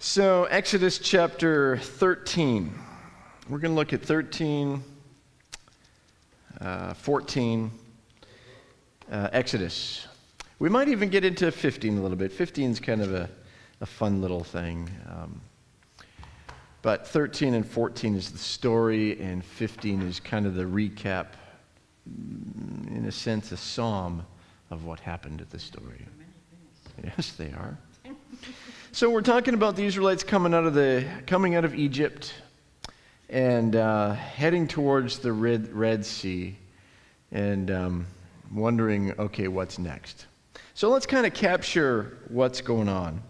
So, Exodus chapter 13. We're going to look at 13, 14, Exodus. We might even get into 15 a little bit. 15 is kind of a fun little thing. But 13 and 14 is the story, and 15 is kind of the recap, in a sense, a psalm of what happened at the story. Yes, they are. So we're talking about the Israelites coming out of Egypt and heading towards the Red Sea and wondering, okay, what's next? So let's kind of capture what's going on.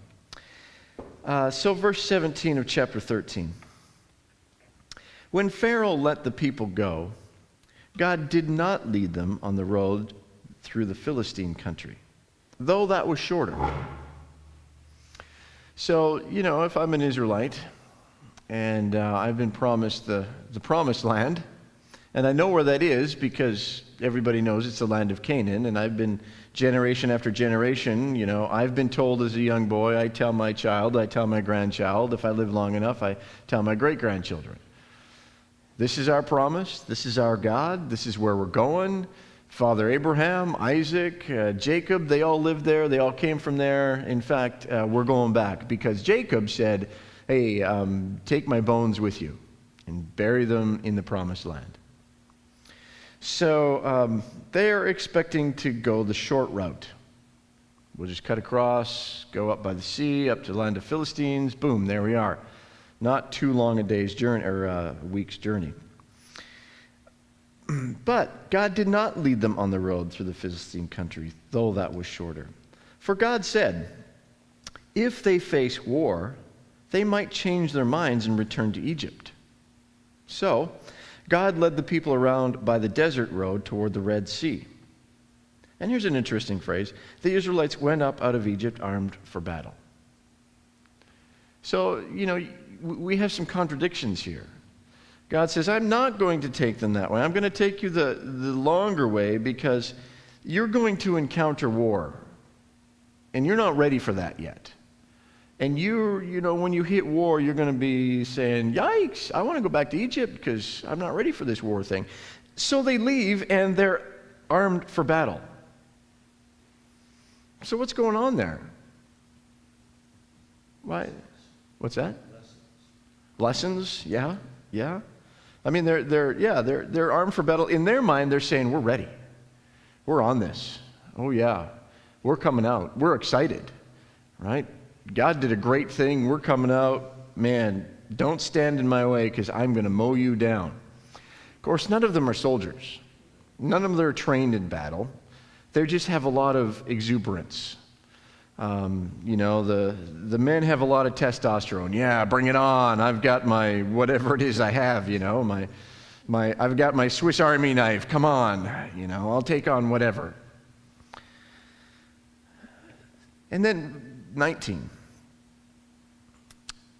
So verse 17 of chapter 13. When Pharaoh let the people go, God did not lead them on the road through the Philistine country, though that was shorter. So, if I'm an Israelite and I've been promised the promised land, and I know where that is because everybody knows it's the land of Canaan, and I've been generation after generation, I've been told as a young boy, I tell my child, I tell my grandchild, if I live long enough, I tell my great-grandchildren. This is our promise, this is our God, this is where we're going. Father Abraham, Isaac, Jacob, they all lived there. They all came from there. In fact, we're going back because Jacob said, hey, take my bones with you and bury them in the promised land. So they are expecting to go the short route. We'll just cut across, go up by the sea, up to the land of Philistines. Boom, there we are. Not too long a day's journey or a week's journey. But God did not lead them on the road through the Philistine country, though that was shorter. For God said, if they face war, they might change their minds and return to Egypt. So God led the people around by the desert road toward the Red Sea. And here's an interesting phrase. The Israelites went up out of Egypt armed for battle. So, we have some contradictions here. God says, I'm not going to take them that way. I'm going to take you the longer way because you're going to encounter war. And you're not ready for that yet. And when you hit war, you're going to be saying, yikes, I want to go back to Egypt because I'm not ready for this war thing. So they leave and they're armed for battle. So what's going on there? Why? What's that? Lessons? Yeah. I mean, they're armed for battle. In their mind, they're saying, we're ready. We're on this. Oh, yeah. We're coming out. We're excited, right? God did a great thing. We're coming out. Man, don't stand in my way because I'm going to mow you down. Of course, none of them are soldiers. None of them are trained in battle. They just have a lot of exuberance. The men have a lot of testosterone. Yeah, bring it on. I've got my whatever it is I have, I've got my Swiss Army knife. Come on, I'll take on whatever. And then 19,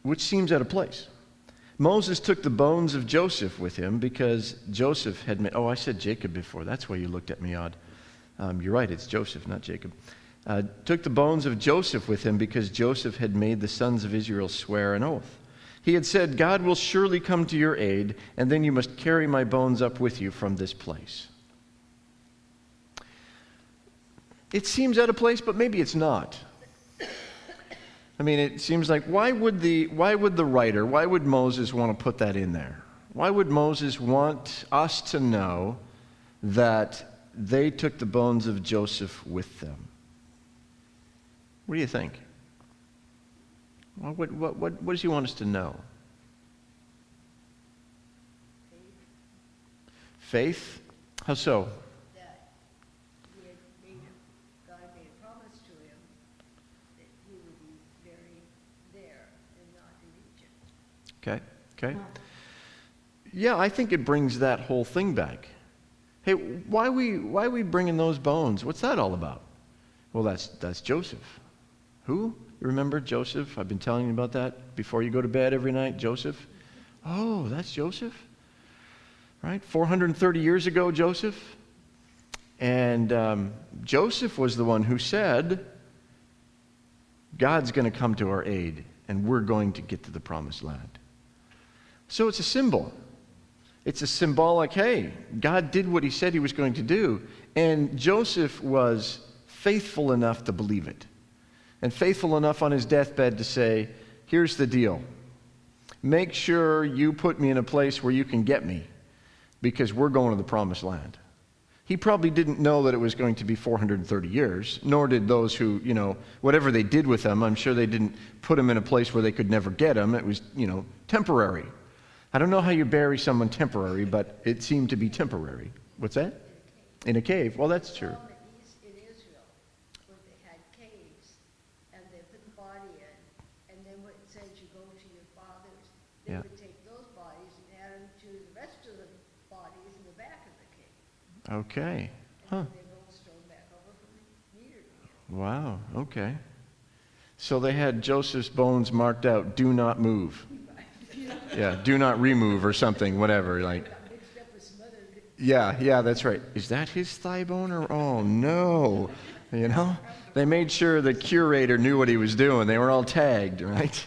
which seems out of place. Moses took the bones of Joseph with him because Joseph had made, I said Jacob before. That's why you looked at me odd. You're right, it's Joseph, not Jacob. Took the bones of Joseph with him because Joseph had made the sons of Israel swear an oath. He had said, God will surely come to your aid, and then you must carry my bones up with you from this place. It seems out of place, but maybe it's not. I mean, it seems like, why would the writer, why would Moses want to put that in there? Why would Moses want us to know that they took the bones of Joseph with them? What do you think? What does he want us to know? Faith? How so? That God made a promise to him that he would be buried there and not in Egypt. Okay. Yeah, I think it brings that whole thing back. Hey, why are we bringing those bones? What's that all about? Well, that's Joseph. Who? You remember Joseph? I've been telling you about that before you go to bed every night, Joseph. Oh, that's Joseph? Right? 430 years ago, Joseph. And Joseph was the one who said, God's going to come to our aid. and we're going to get to the promised land. So it's a symbol. It's a symbolic, hey, God did what he said he was going to do. And Joseph was faithful enough to believe it. And faithful enough on his deathbed to say, here's the deal. Make sure you put me in a place where you can get me, because we're going to the promised land. He probably didn't know that it was going to be 430 years, nor did those who, whatever they did with him, I'm sure they didn't put him in a place where they could never get him. It was, temporary. I don't know how you bury someone temporary, but it seemed to be temporary. What's that? In a cave. Well, that's true. In Israel, where they had caves, and they put the body in, and then when it says you go to your fathers, they Yeah. would take those bodies and add them to the rest of the bodies in the back of the cave. Okay. Huh. And they rolled stone back over from meter to meter. Wow. Okay. So they had Joseph's bones marked out, do not move. Yeah, do not remove or something, whatever. Like, Mixed up with some other. yeah, that's right. Is that his thigh bone or? Oh, no. They made sure the curator knew what he was doing. They were all tagged, right?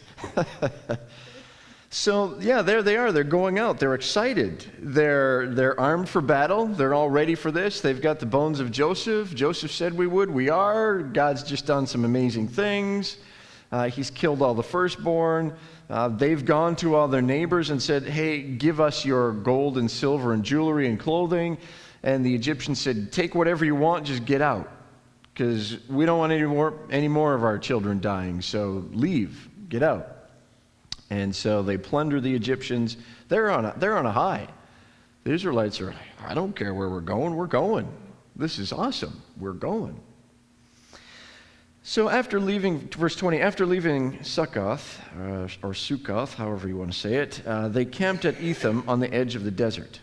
So, yeah, there they are. They're going out. They're excited. They're armed for battle. They're all ready for this. They've got the bones of Joseph. Joseph said we would. We are. God's just done some amazing things. He's killed all the firstborn. They've gone to all their neighbors and said, hey, give us your gold and silver and jewelry and clothing. And the Egyptians said, take whatever you want, just get out. Because we don't want any more of our children dying. So leave, get out. And so they plunder the Egyptians. They're on a high. The Israelites are, I don't care where we're going. This is awesome. We're going. So after leaving, verse 20, after leaving Succoth, or Sukkoth, however you want to say it, they camped at Etham on the edge of the desert.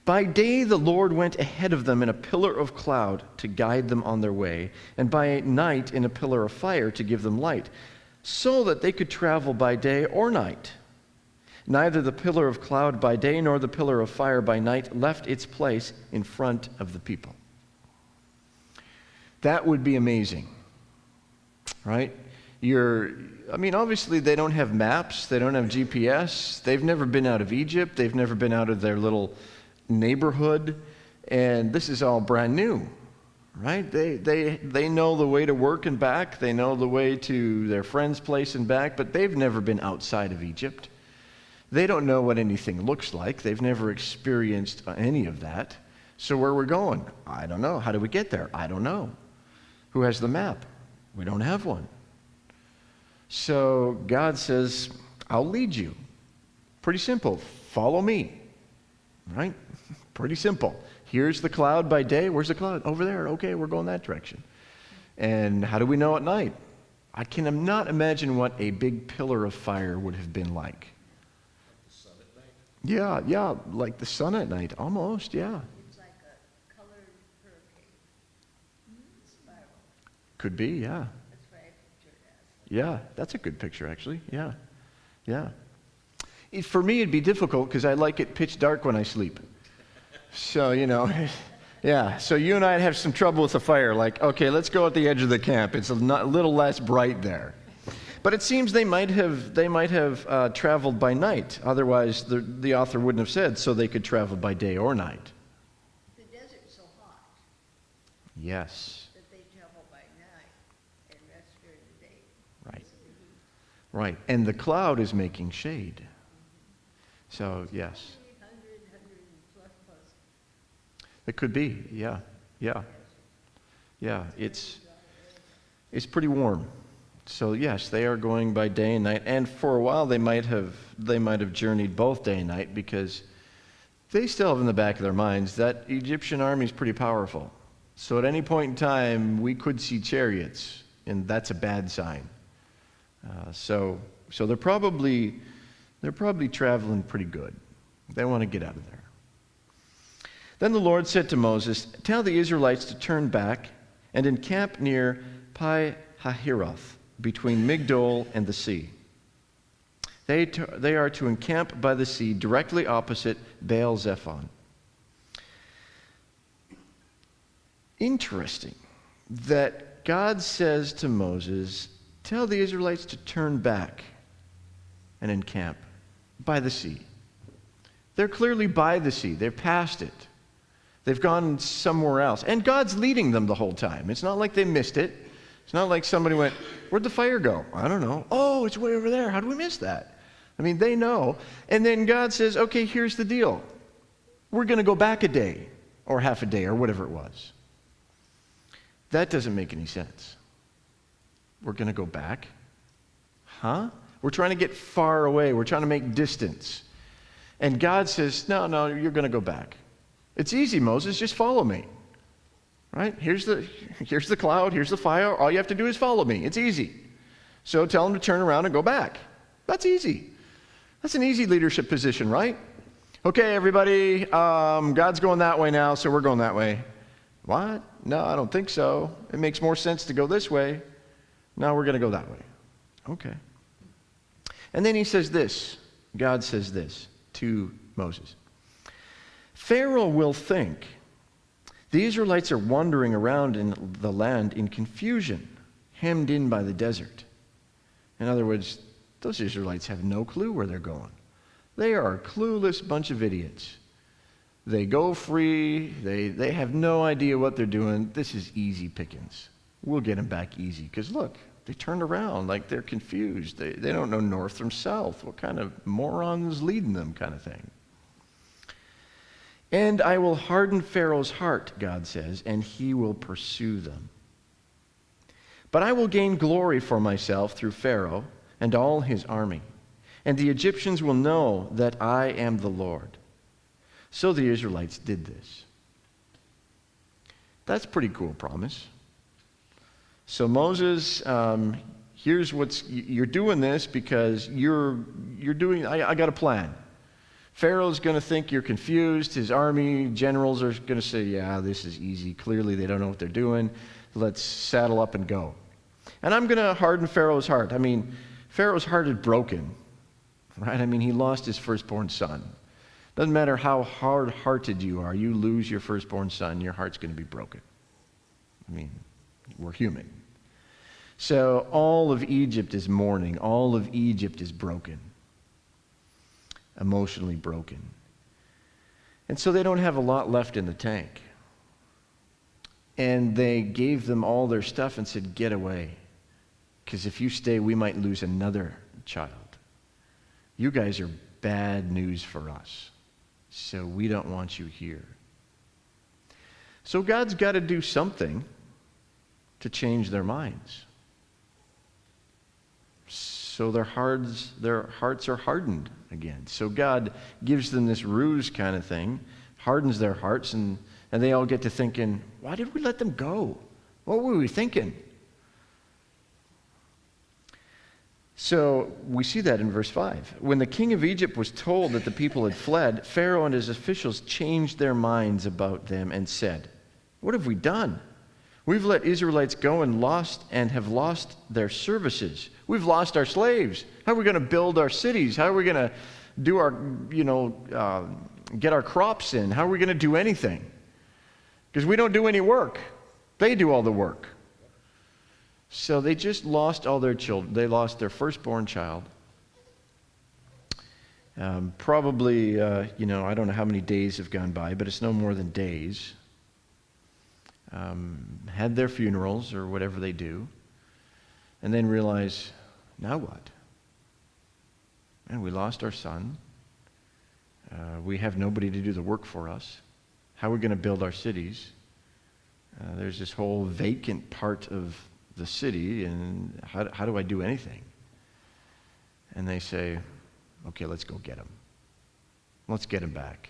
By day the Lord went ahead of them in a pillar of cloud to guide them on their way, and by night in a pillar of fire to give them light, so that they could travel by day or night. Neither the pillar of cloud by day nor the pillar of fire by night left its place in front of the people. That would be amazing, right? Obviously they don't have maps, they don't have GPS, they've never been out of Egypt, they've never been out of their little neighborhood, and this is all brand new, right? They know the way to work and back, they know the way to their friend's place and back, but they've never been outside of Egypt. They don't know what anything looks like, they've never experienced any of that. So where we're going? I don't know. How do we get there? I don't know. Who has the map? We don't have one. So God says, I'll lead you. Pretty simple. Follow me. Right? Pretty simple. Here's the cloud by day. Where's the cloud? Over there. Okay, we're going that direction. And how do we know at night? I cannot imagine what a big pillar of fire would have been like. The sun at night. Yeah, like the sun at night. Almost, yeah. It's like a colored hurricane. Spiral. Could be, yeah. That's what I picture it as. Yeah, that's a good picture, actually. Yeah. For me, it'd be difficult because I like it pitch dark when I sleep. So, yeah. So you and I'd have some trouble with the fire. Like, okay, let's go at the edge of the camp. It's a little less bright there. But it seems they might have traveled by night. Otherwise, the author wouldn't have said so they could travel by day or night. The desert's so hot Yes. that they travel by night and rest during the day. Right. Because of the heat. Right. And the cloud is making shade. So, yes. 100 plus. It could be. Yeah. It's pretty warm. So yes, they are going by day and night, and for a while they might have journeyed both day and night, because they still have in the back of their minds that Egyptian army is pretty powerful. So at any point in time, we could see chariots, and that's a bad sign. So they're probably traveling pretty good. They want to get out of there. Then the Lord said to Moses, "Tell the Israelites to turn back and encamp near Pi Hahiroth, between Migdol and the sea. They are to encamp by the sea directly opposite Baal Zephon." Interesting that God says to Moses, tell the Israelites to turn back and encamp by the sea. They're clearly by the sea. They've passed it. They've gone somewhere else. And God's leading them the whole time. It's not like they missed it. It's not like somebody went, where'd the fire go? I don't know. Oh, it's way over there. How did we miss that? I mean, they know. And then God says, okay, here's the deal. We're going to go back a day or half a day or whatever it was. That doesn't make any sense. We're going to go back? Huh? We're trying to get far away. We're trying to make distance. And God says, no, you're going to go back. It's easy, Moses. Just follow me. Right? Here's the cloud. Here's the fire. All you have to do is follow me. It's easy. So tell them to turn around and go back. That's easy. That's an easy leadership position, right? Okay, everybody, God's going that way now, so we're going that way. What? No, I don't think so. It makes more sense to go this way. No, we're going to go that way. Okay. And then he says this. God says this to Moses. Pharaoh will think the Israelites are wandering around in the land in confusion, hemmed in by the desert. In other words, those Israelites have no clue where they're going. They are a clueless bunch of idiots. They go free. They have no idea what they're doing. This is easy pickings. We'll get them back easy. Because look, they turned around like they're confused. They don't know north from south. What kind of morons leading them kind of thing? And I will harden Pharaoh's heart, God says, and he will pursue them. But I will gain glory for myself through Pharaoh and all his army. And the Egyptians will know that I am the Lord. So the Israelites did this. That's a pretty cool promise. So Moses, here's you're doing this because you're doing, I got a plan. Pharaoh's going to think you're confused. His army generals are going to say, yeah, this is easy. Clearly they don't know what they're doing. Let's saddle up and go. And I'm going to harden Pharaoh's heart. I mean, Pharaoh's heart is broken, right? I mean, he lost his firstborn son. Doesn't matter how hard-hearted you are, you lose your firstborn son, your heart's going to be broken. I mean, we're human. So all of Egypt is mourning. All of Egypt is broken. Emotionally broken. And so they don't have a lot left in the tank. And they gave them all their stuff and said, get away. Because if you stay, we might lose another child. You guys are bad news for us. So we don't want you here. So God's got to do something to change their minds. So their hearts are hardened again. So God gives them this ruse kind of thing, hardens their hearts, and they all get to thinking, why did we let them go? What were we thinking? So we see that in verse 5. When the king of Egypt was told that the people had fled, Pharaoh and his officials changed their minds about them and said, what have we done? We've let Israelites go and have lost their services. We've lost our slaves. How are we going to build our cities? How are we going to do our, get our crops in? How are we going to do anything? Because we don't do any work. They do all the work. So they just lost all their children. They lost their firstborn child. Probably, I don't know how many days have gone by, but it's no more than days. Had their funerals or whatever they do, and then realize, now what? And we lost our son. We have nobody to do the work for us. How are we going to build our cities? There's this whole vacant part of the city, and how do I do anything? And they say, okay, let's go get him. Let's get him back.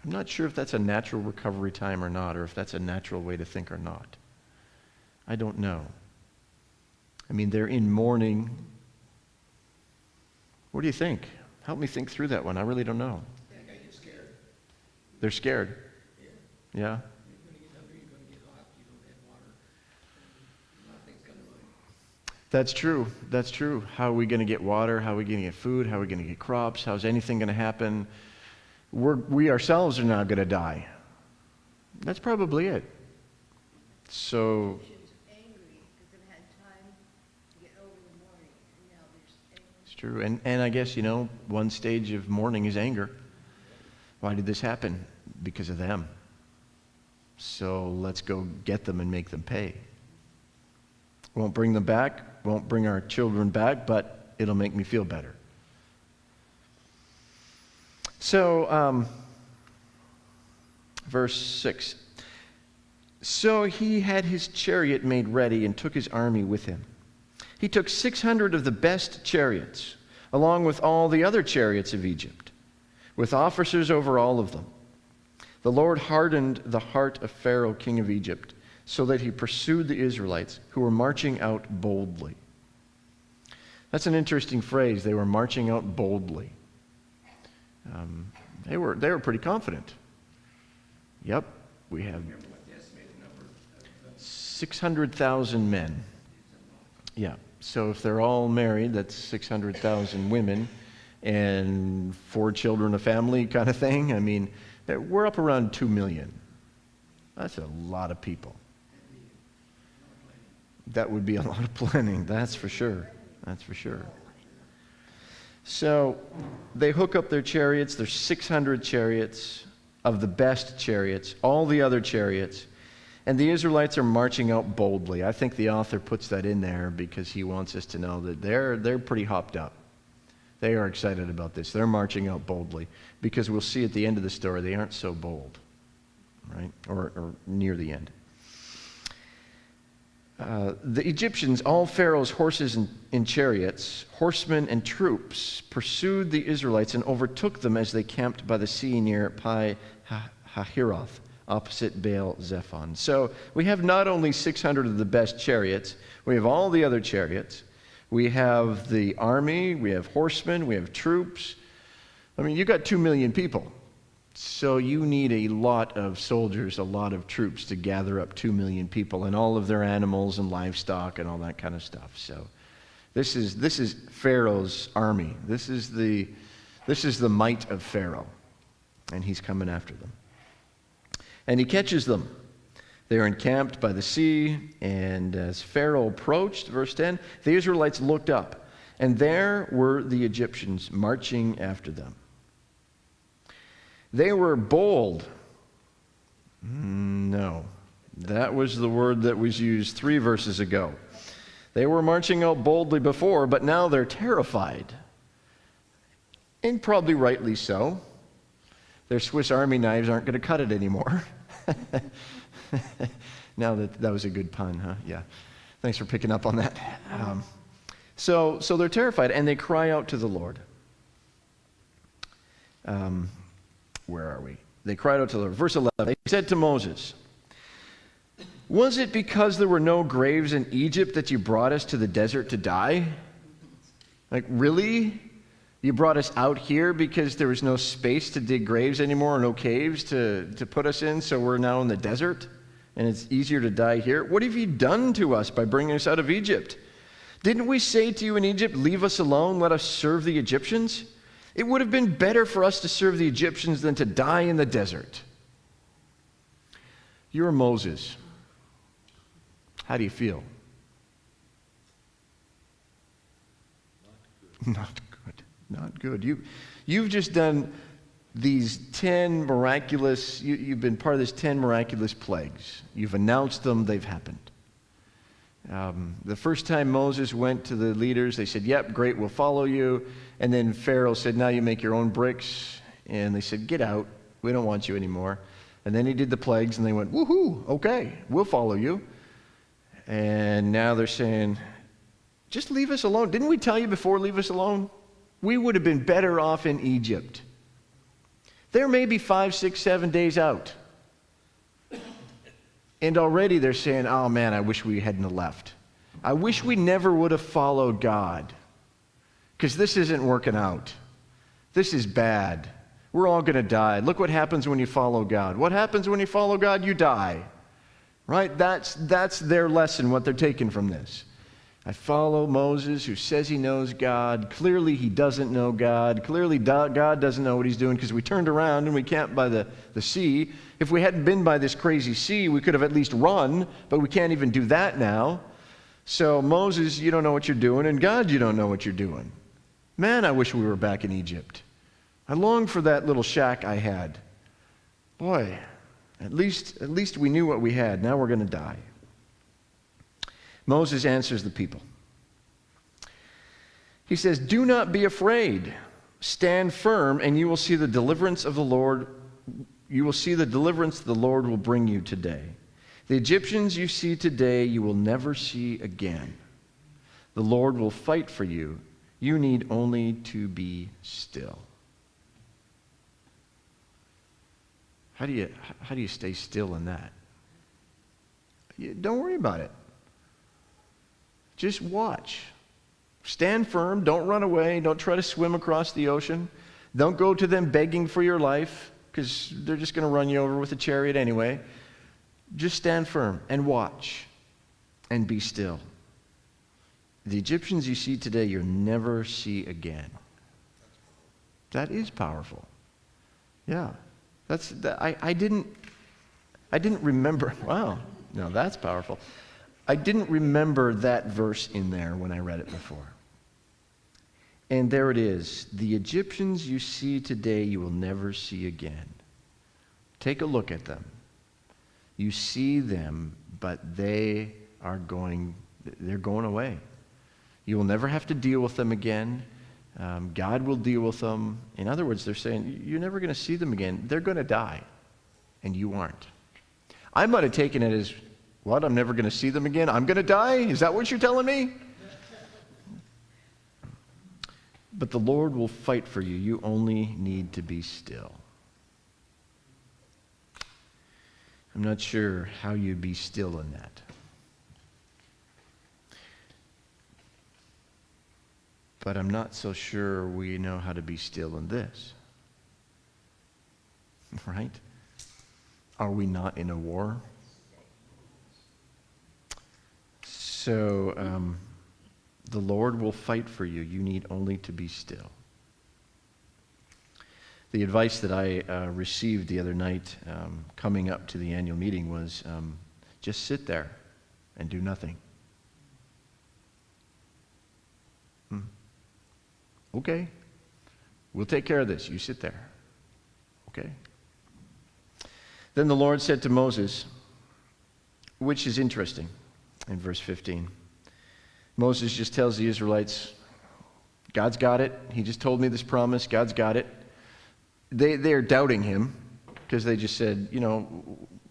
I'm not sure if that's a natural recovery time or not, or if that's a natural way to think or not. I don't know. I mean, they're in mourning. What do you think? Help me think through that one. I really don't know. I think I get scared. They're scared. Yeah. Yeah? You're going to get hungry, you're going to get hot, you don't have water. A lot of things come to mind. That's true. That's true. How are we going to get water? How are we going to get food? How are we going to get crops? How's anything going to happen? We ourselves are now going to die. That's probably it. So, Anger true. And I guess, one stage of mourning is anger. Why did this happen? Because of them. So let's go get them and make them pay. Won't bring them back, won't bring our children back, but it'll make me feel better. So, verse 6. So he had his chariot made ready and took his army with him. He took 600 of the best chariots, along with all the other chariots of Egypt, with officers over all of them. The Lord hardened the heart of Pharaoh, king of Egypt, so that he pursued the Israelites, who were marching out boldly. That's an interesting phrase. They were marching out boldly. They were pretty confident. Yep, we have 600,000 men. Yeah, so if they're all married, that's 600,000 women and 4 children a family kind of thing. I mean, we're up around 2 million. That's a lot of people. That would be a lot of planning, that's for sure. That's for sure. So they hook up their chariots. There's 600 chariots of the best chariots, all the other chariots. And the Israelites are marching out boldly. I think the author puts that in there because he wants us to know that they're pretty hopped up. They are excited about this. They're marching out boldly because we'll see at the end of the story they aren't so bold, right? Or near the end. The Egyptians, all Pharaoh's horses and chariots, horsemen and troops, pursued the Israelites and overtook them as they camped by the sea near Pi-hahiroth, opposite Baal-zephon. So we have not only 600 of the best chariots, we have all the other chariots. We have the army, we have horsemen, we have troops. I mean, you got 2 million people. So you need a lot of soldiers, a lot of troops to gather up 2 million people and all of their animals and livestock and all that kind of stuff. So this is Pharaoh's army. This is the might of Pharaoh. And he's coming after them. And he catches them. They are encamped by the sea, and as Pharaoh approached, verse 10, the Israelites looked up, and there were the Egyptians marching after them. They were bold. No, that was the word that was used 3 verses ago. They were marching out boldly before, but now they're terrified. And probably rightly so. Their Swiss Army knives aren't going to cut it anymore. Now that was a good pun, huh? Yeah. Thanks for picking up on that. So they're terrified, and they cry out to the Lord. Where are we? They cried out to the Lord. Verse 11, they said to Moses, "Was it because there were no graves in Egypt that you brought us to the desert to die?" Like, really? You brought us out here because there was no space to dig graves anymore, or no caves to put us in, so we're now in the desert, and it's easier to die here? What have you done to us by bringing us out of Egypt? Didn't we say to you in Egypt, 'Leave us alone, let us serve the Egyptians'? It would have been better for us to serve the Egyptians than to die in the desert." You're Moses. How do you feel? Not good. Not good. You've just done these 10 miraculous, you've been part of this 10 miraculous plagues. You've announced them, they've happened. The first time Moses went to the leaders, they said, "Yep, great, we'll follow you." And then Pharaoh said, "Now you make your own bricks." And they said, "Get out, we don't want you anymore." And then he did the plagues, and they went, "Woohoo, okay, we'll follow you." And now they're saying, "Just leave us alone. Didn't we tell you before, leave us alone? We would have been better off in Egypt." They're maybe 5, 6, 7 days out. And already they're saying, "Oh man, I wish we hadn't have left. I wish we never would have followed God. Because this isn't working out. This is bad. We're all going to die. Look what happens when you follow God. What happens when you follow God? You die." Right? That's their lesson, what they're taking from this. I follow Moses, who says he knows God. Clearly he doesn't know God. Clearly God doesn't know what he's doing, because we turned around and we camped by the sea. If we hadn't been by this crazy sea, we could have at least run, but we can't even do that now. So Moses, you don't know what you're doing, and God, you don't know what you're doing. Man, I wish we were back in Egypt. I long for that little shack I had. Boy, at least we knew what we had. Now we're going to die. Moses answers the people. He says, "Do not be afraid. Stand firm, and you will see the deliverance of the Lord. You will see the deliverance the Lord will bring you today. The Egyptians you see today, you will never see again. The Lord will fight for you. You need only to be still." How do you stay still in that? Don't worry about it. Just watch. Stand firm. Don't run away. Don't try to swim across the ocean. Don't go to them begging for your life, because they're just going to run you over with a chariot anyway. Just stand firm and watch and be still. The Egyptians you see today, you'll never see again. That is powerful. Yeah. I didn't remember. Wow. No, that's powerful. I didn't remember that verse in there when I read it before. And there it is. The Egyptians you see today, you will never see again. Take a look at them. You see them, but they're going away. You will never have to deal with them again. God will deal with them. In other words, they're saying, you're never going to see them again. They're going to die, and you aren't. I might have taken it as, what, I'm never going to see them again? I'm going to die? Is that what you're telling me? But the Lord will fight for you. You only need to be still. I'm not sure how you be still in that. But I'm not so sure we know how to be still in this. Right? Are we not in a war? So, the Lord will fight for you. You need only to be still. The advice that I received the other night coming up to the annual meeting was just sit there and do nothing. Okay, we'll take care of this. You sit there. Okay. Then the Lord said to Moses, which is interesting in verse 15. Moses just tells the Israelites, God's got it. He just told me this promise. God's got it. They're doubting him because they just said,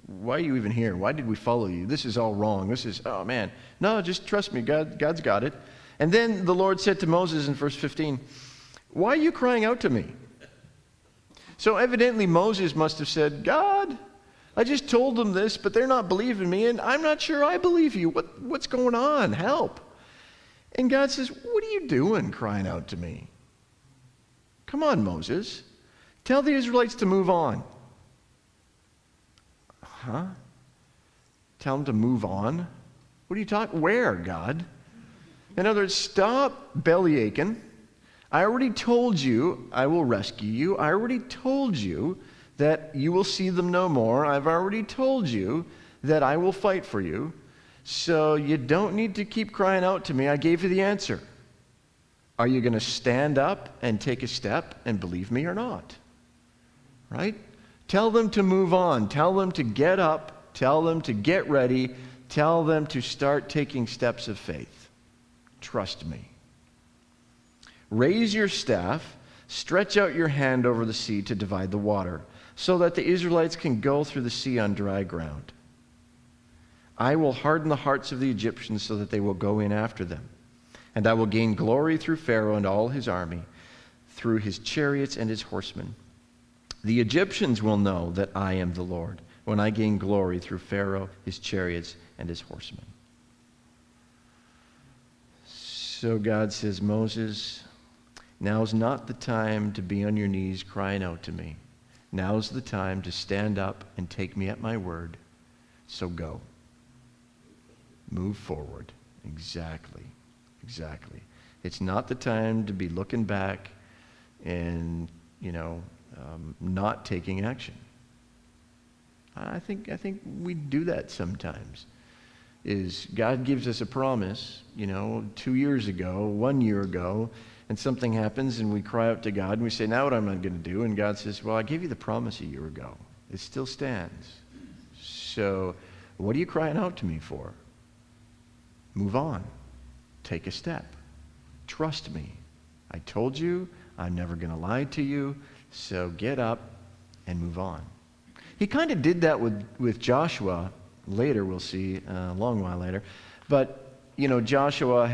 why are you even here? Why did we follow you? This is all wrong. This is, oh man. No, just trust me. God's got it. And then the Lord said to Moses in verse 15, why are you crying out to me? So evidently Moses must have said, God, I just told them this, but they're not believing me, and I'm not sure I believe you. What's going on? Help. And God says, what are you doing crying out to me? Come on, Moses. Tell the Israelites to move on. Huh? Tell them to move on? What are you talking? Where, God? In other words, stop belly aching. I already told you I will rescue you. I already told you that you will see them no more. I've already told you that I will fight for you. So you don't need to keep crying out to me. I gave you the answer. Are you going to stand up and take a step and believe me or not? Right? Tell them to move on. Tell them to get up. Tell them to get ready. Tell them to start taking steps of faith. Trust me. Raise your staff, stretch out your hand over the sea to divide the water, so that the Israelites can go through the sea on dry ground. I will harden the hearts of the Egyptians so that they will go in after them. And I will gain glory through Pharaoh and all his army, through his chariots and his horsemen. The Egyptians will know that I am the Lord when I gain glory through Pharaoh, his chariots, and his horsemen. So God says, Moses, now's not the time to be on your knees crying out to me. Now's the time to stand up and take me at my word. So go. Move forward. Exactly. It's not the time to be looking back and, not taking action. I think we do that sometimes. Is God gives us a promise, 2 years ago, 1 year ago, and something happens, and we cry out to God, and we say, now what am I going to do? And God says, well, I gave you the promise a year ago. It still stands. So what are you crying out to me for? Move on. Take a step. Trust me. I told you I'm never going to lie to you, so get up and move on. He kind of did that with Joshua. Later, we'll see, a long while later. But, Joshua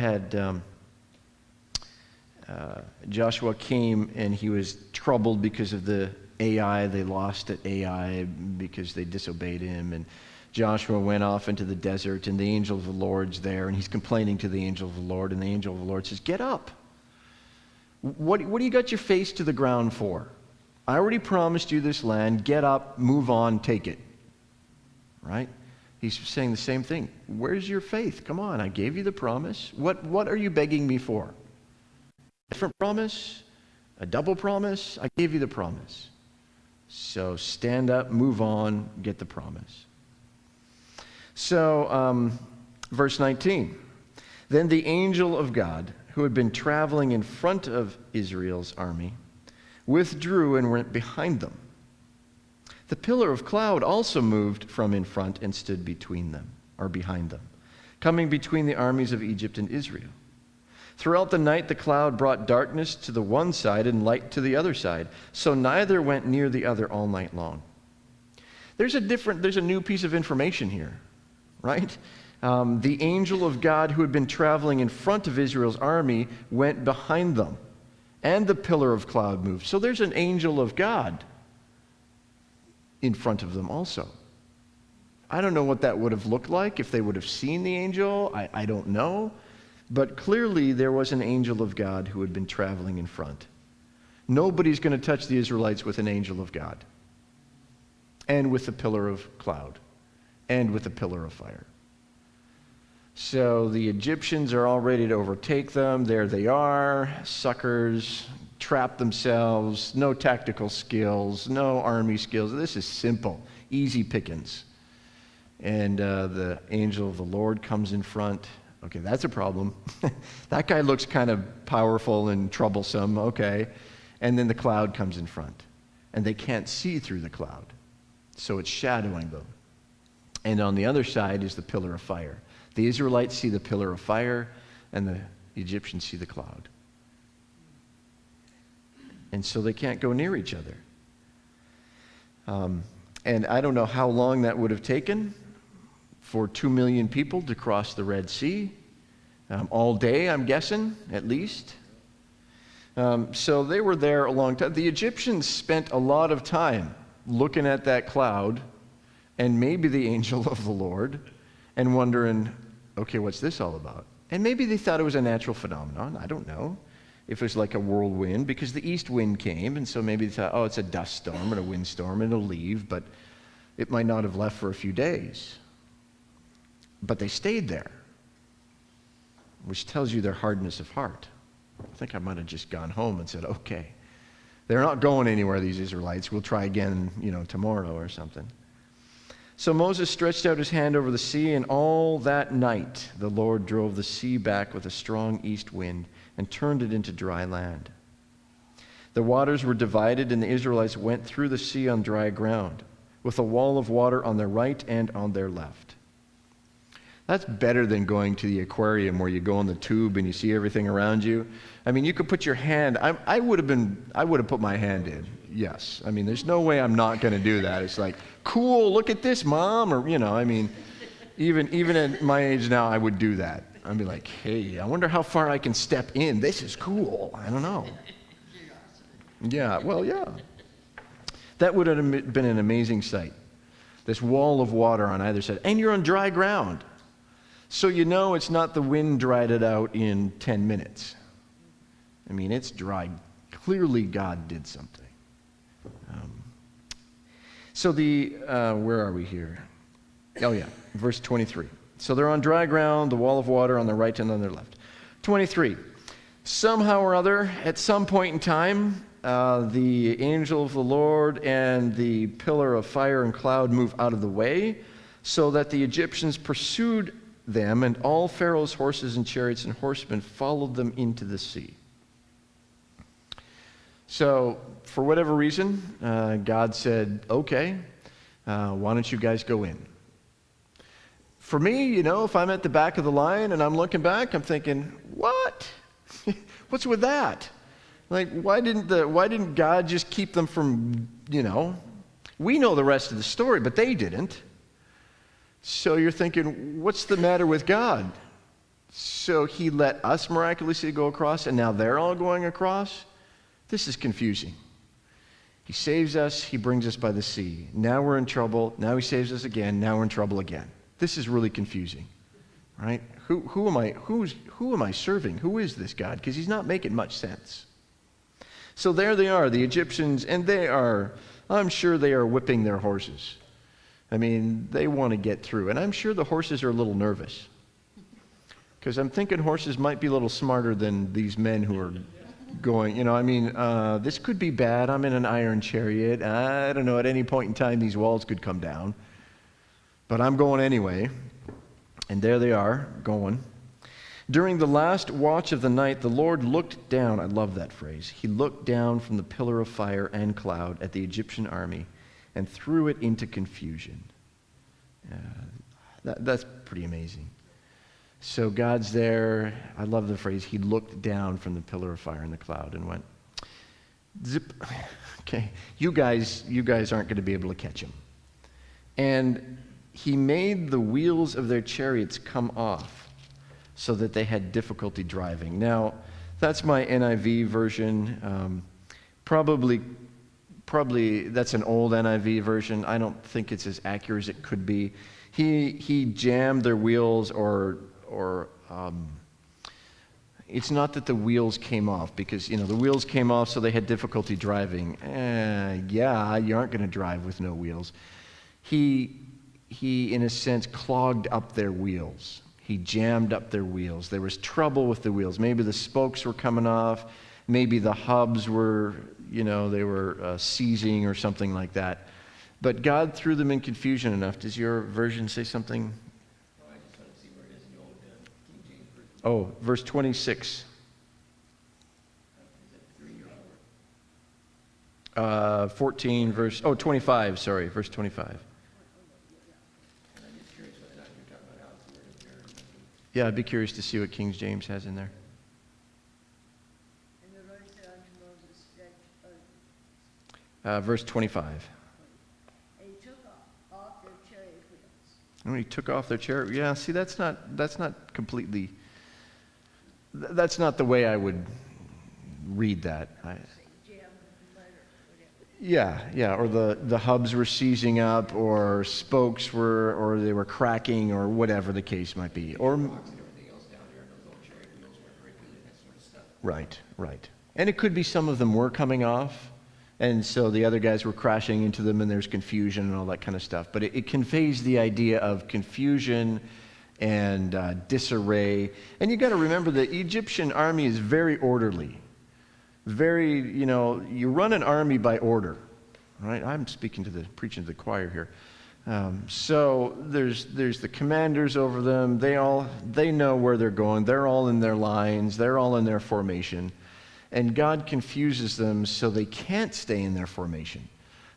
Joshua came and he was troubled because of the Ai. They lost at Ai because they disobeyed him. And Joshua went off into the desert, and the angel of the Lord's there, and he's complaining to the angel of the Lord, and the angel of the Lord says, get up. What do you got your face to the ground for? I already promised you this land. Get up, move on, take it. Right? He's saying the same thing. Where's your faith? Come on, I gave you the promise. What are you begging me for? A different promise? A double promise? I gave you the promise. So stand up, move on, get the promise. So, verse 19. Then the angel of God, who had been traveling in front of Israel's army, withdrew and went behind them. The pillar of cloud also moved from in front and stood between them, or behind them, coming between the armies of Egypt and Israel. Throughout the night the cloud brought darkness to the one side and light to the other side, so neither went near the other all night long. There's a new piece of information here, right? The angel of God who had been traveling in front of Israel's army went behind them, and the pillar of cloud moved. So there's an angel of God in front of them also. I don't know what that would have looked like, if they would have seen the angel. I don't know. But clearly there was an angel of God who had been traveling in front. Nobody's going to touch the Israelites with an angel of God, and with the pillar of cloud, and with the pillar of fire. So the Egyptians are all ready to overtake them. There they are, suckers, trapped themselves, no tactical skills, no army skills. This is simple, easy pickings. And the angel of the Lord comes in front. Okay, that's a problem. That guy looks kind of powerful and troublesome, okay. And then the cloud comes in front, and they can't see through the cloud, so it's shadowing them. And on the other side is the pillar of fire. The Israelites see the pillar of fire, and the Egyptians see the cloud. And so they can't go near each other. And I don't know how long that would have taken for 2 million people to cross the Red Sea. All day, I'm guessing, at least. So they were there a long time. The Egyptians spent a lot of time looking at that cloud, and maybe the angel of the Lord, and wondering, okay, what's this all about? And maybe they thought it was a natural phenomenon. I don't know if it was like a whirlwind, because the east wind came, and so maybe they thought, oh, it's a dust storm and a windstorm, and it'll leave, but it might not have left for a few days. But they stayed there, which tells you their hardness of heart. I think I might have just gone home and said, okay, they're not going anywhere, these Israelites. We'll try again, tomorrow or something. So Moses stretched out his hand over the sea, and all that night the Lord drove the sea back with a strong east wind and turned it into dry land. The waters were divided, and the Israelites went through the sea on dry ground, with a wall of water on their right and on their left. That's better than going to the aquarium where you go in the tube and you see everything around you. I mean, you could put your hand, I would have put my hand in, yes. I mean, there's no way I'm not going to do that. It's like, cool, look at this, Mom, or, even at my age now, I would do that. I'd be like, hey, I wonder how far I can step in. This is cool. I don't know. Yeah, well, yeah. That would have been an amazing sight. This wall of water on either side. And you're on dry ground. So it's not the wind dried it out in 10 minutes. I mean, it's dry. Clearly God did something. Where are we here? Oh yeah, verse 23. So they're on dry ground, the wall of water on their right and on their left. 23. Somehow or other, at some point in time, the angel of the Lord and the pillar of fire and cloud move out of the way, so that the Egyptians pursued them, and all Pharaoh's horses and chariots and horsemen followed them into the sea. So for whatever reason, God said, okay, why don't you guys go in? For me, if I'm at the back of the line and I'm looking back, I'm thinking, what? What's with that? Like, why didn't God just keep them from, we know the rest of the story, but they didn't. So you're thinking, what's the matter with God? So he let us miraculously go across, and now they're all going across? This is confusing. He saves us, he brings us by the sea. Now we're in trouble, now he saves us again, now we're in trouble again. This is really confusing, right? Who am I serving? Who is this God? Because he's not making much sense. So there they are, the Egyptians, and I'm sure they are whipping their horses. I mean, they want to get through. And I'm sure the horses are a little nervous. Because I'm thinking horses might be a little smarter than these men who are going, this could be bad. I'm in an iron chariot. I don't know, at any point in time, these walls could come down. But I'm going anyway. And there they are, going. During the last watch of the night, the Lord looked down. I love that phrase. He looked down from the pillar of fire and cloud at the Egyptian army and threw it into confusion. That's pretty amazing. So God's there. I love the phrase. He looked down from the pillar of fire and the cloud and went, zip. Okay, you guys aren't going to be able to catch him. And he made the wheels of their chariots come off so that they had difficulty driving. Now, that's my NIV version. Probably that's an old NIV version. I don't think it's as accurate as it could be. He jammed their wheels or it's not that the wheels came off, because the wheels came off so they had difficulty driving. Yeah, you aren't going to drive with no wheels. He in a sense clogged up their wheels. He jammed up their wheels. There was trouble with the wheels. Maybe the spokes were coming off. Maybe the hubs were, they were seizing or something like that. But God threw them in confusion enough. Does your version say something? Oh, I just want to see where it is in the old King James version. Oh, verse 26. Is it 3 or 4? 14, 25, sorry, verse 25. And I'm just curious whether or not you're talking about Alex word there or something. Yeah, I'd be curious to see what King James has in there. And the Lord said unto Moses, Verse 25. and he took off their chariot wheels. When he took off their chariot, yeah, see, that's not completely, that's not the way I would read that. Say jam the letter, whatever. Yeah, or the hubs were seizing up, or spokes or they were cracking, or whatever the case might be. Or Rocks and everything else down there, and those old chariot wheels weren't very good and that sort of stuff. Right. And it could be some of them were coming off, and so the other guys were crashing into them, and there's confusion and all that kind of stuff. But it conveys the idea of confusion and disarray. And you got to remember, the Egyptian army is very orderly. Very, you run an army by order, right? I'm preaching to the choir here. So there's the commanders over them. They know where they're going. They're all in their lines. They're all in their formation. And God confuses them so they can't stay in their formation.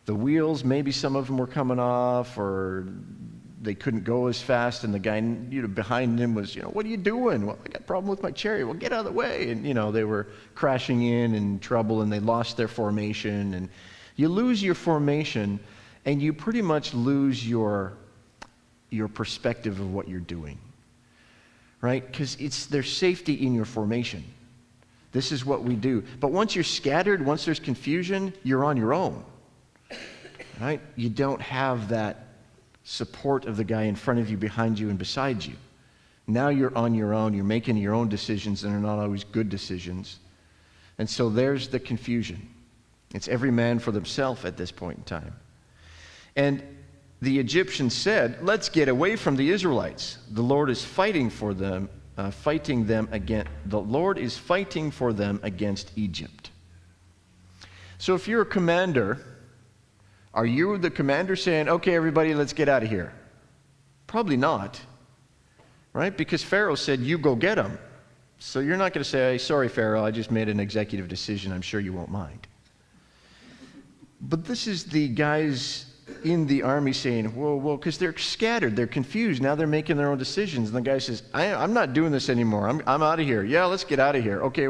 The wheels, maybe some of them were coming off, or they couldn't go as fast, and the guy behind him was, what are you doing? Well, I got a problem with my chariot. Well, get out of the way. And, they were crashing in trouble, and they lost their formation. And you lose your formation, and you pretty much lose your perspective of what you're doing, right? Because there's safety in your formation. This is what we do. But once you're scattered, once there's confusion, you're on your own, right? You don't have that support of the guy in front of you, behind you, and beside you. Now you're on your own. You're making your own decisions, and they're not always good decisions. And so there's the confusion. It's every man for themselves at this point in time. And the Egyptians said, let's get away from the Israelites. The Lord is fighting for them. The Lord is fighting for them against Egypt. So if you're a commander, are you the commander saying, okay, everybody, let's get out of here? Probably not, right? Because Pharaoh said, you go get them. So you're not going to say, sorry, Pharaoh, I just made an executive decision. I'm sure you won't mind. But this is the guys in the army saying, whoa, because they're scattered, they're confused. Now they're making their own decisions. And the guy says, I'm not doing this anymore. I'm out of here. Yeah, let's get out of here. Okay,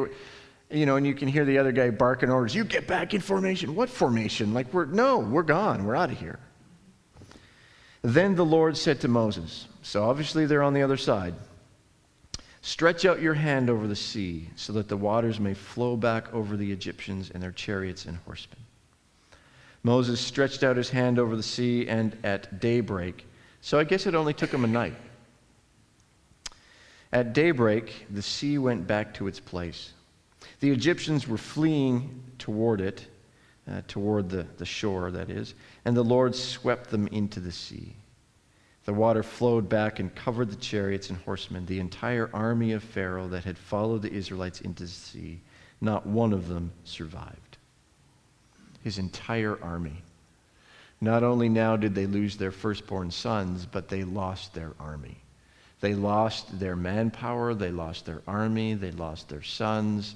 and you can hear the other guy barking orders. You get back in formation. What formation? Like, we're gone. We're out of here. Then the Lord said to Moses, so obviously they're on the other side, stretch out your hand over the sea so that the waters may flow back over the Egyptians and their chariots and horsemen. Moses stretched out his hand over the sea, and at daybreak, so I guess it only took him a night. At daybreak, the sea went back to its place. The Egyptians were fleeing toward it, toward the shore, that is, and the Lord swept them into the sea. The water flowed back and covered the chariots and horsemen, the entire army of Pharaoh that had followed the Israelites into the sea. Not one of them survived. His entire army. Not only now did they lose their firstborn sons, but they lost their army. They lost their manpower, they lost their army, they lost their sons.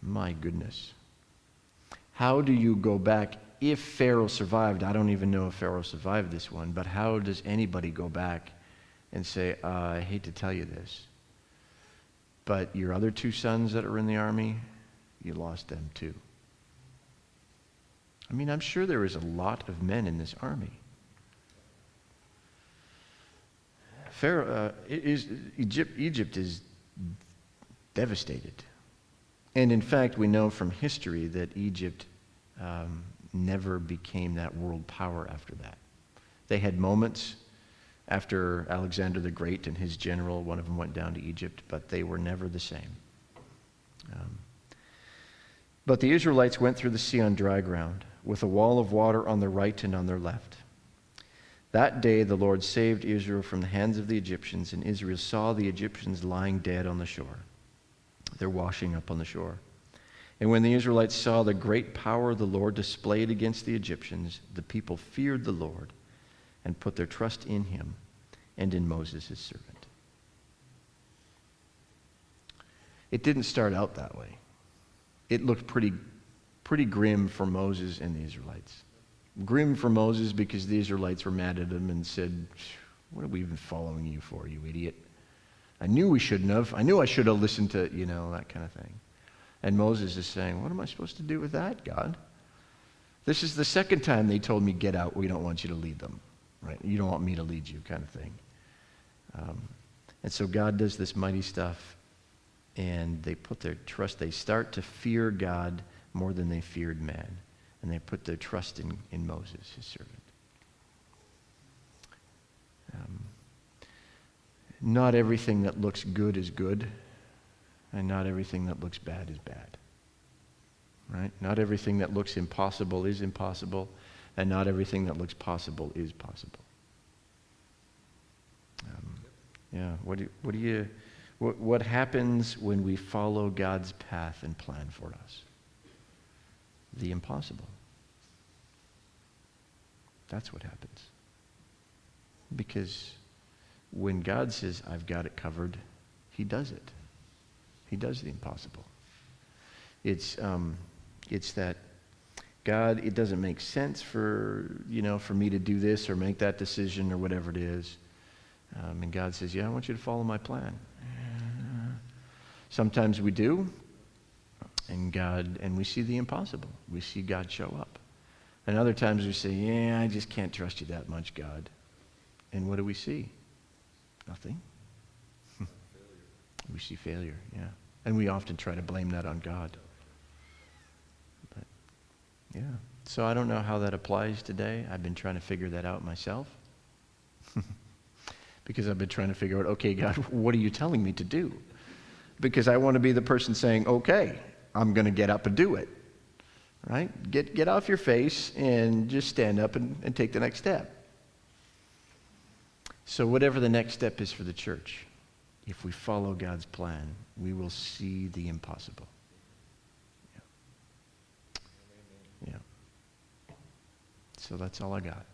My goodness. How do you go back if Pharaoh survived? I don't even know if Pharaoh survived this one, but how does anybody go back and say, I hate to tell you this, but your other two sons that are in the army, you lost them too. I mean, I'm sure there is a lot of men in this army. Egypt is devastated. And in fact, we know from history that Egypt never became that world power after that. They had moments after Alexander the Great and his general, one of them went down to Egypt, but they were never the same. But the Israelites went through the sea on dry ground, with a wall of water on their right and on their left. That day the Lord saved Israel from the hands of the Egyptians, and Israel saw the Egyptians lying dead on the shore. They're washing up on the shore. And when the Israelites saw the great power the Lord displayed against the Egyptians, the people feared the Lord and put their trust in him and in Moses his servant. It didn't start out that way. It looked pretty grim for Moses and the Israelites. Grim for Moses because the Israelites were mad at him and said, what are we even following you for, you idiot? I knew we shouldn't have. I knew I should have listened to, that kind of thing. And Moses is saying, what am I supposed to do with that, God? This is the second time they told me, get out, we don't want you to lead them. Right? You don't want me to lead you, kind of thing. And so God does this mighty stuff, and they put their trust, they start to fear God more than they feared man. And they put their trust in Moses, his servant. Not everything that looks good is good, and not everything that looks bad is bad. Right? Not everything that looks impossible is impossible, and not everything that looks possible is possible. What happens when we follow God's path and plan for us? The impossible. That's what happens. Because when God says, I've got it covered, he does it. He does the impossible. It's that, God, it doesn't make sense for me to do this or make that decision or whatever it is. And God says, I want you to follow my plan. Sometimes we do, and we see the impossible. We see God show up. And other times we say, I just can't trust you that much, God. And what do we see? Nothing. We see failure, yeah. And we often try to blame that on God. But, yeah. So I don't know how that applies today. I've been trying to figure that out myself. Because I've been trying to figure out, okay, God, what are you telling me to do? Because I want to be the person saying, okay, I'm going to get up and do it. Right? Get off your face and just stand up and take the next step. So whatever the next step is for the church, if we follow God's plan, we will see the impossible. Yeah. So that's all I got.